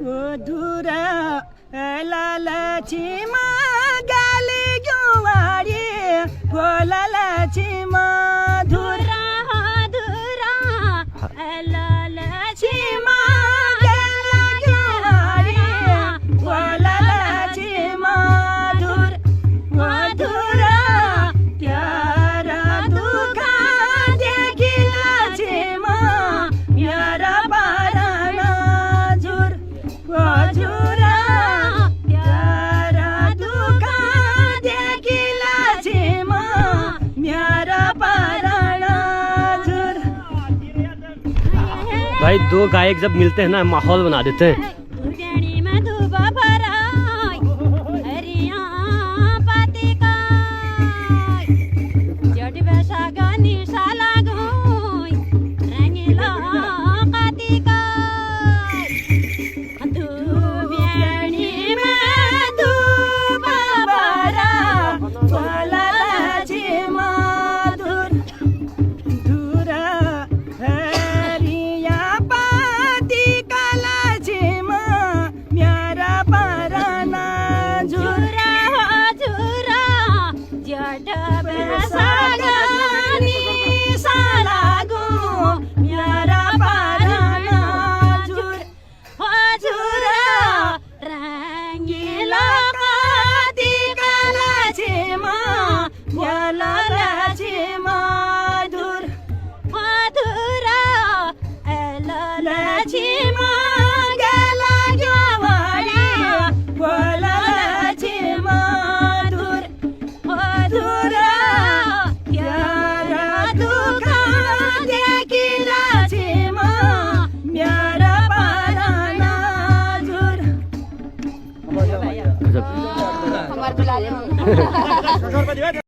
मधुर लालची मागाली गुवाडी बोलालाची मधुर धुरा लालची मागाली गुवाडी बोलालाची मधुर मधुर प्यारा दुखा देखिलाची म्यारा पाराना झुर झुरा प्यारा दुखा देखिलाची म्यारा पाराना झुर। भाई दो गायक जब मिलते हैं ना माहौल बना देते हैं। हमारे बुला ले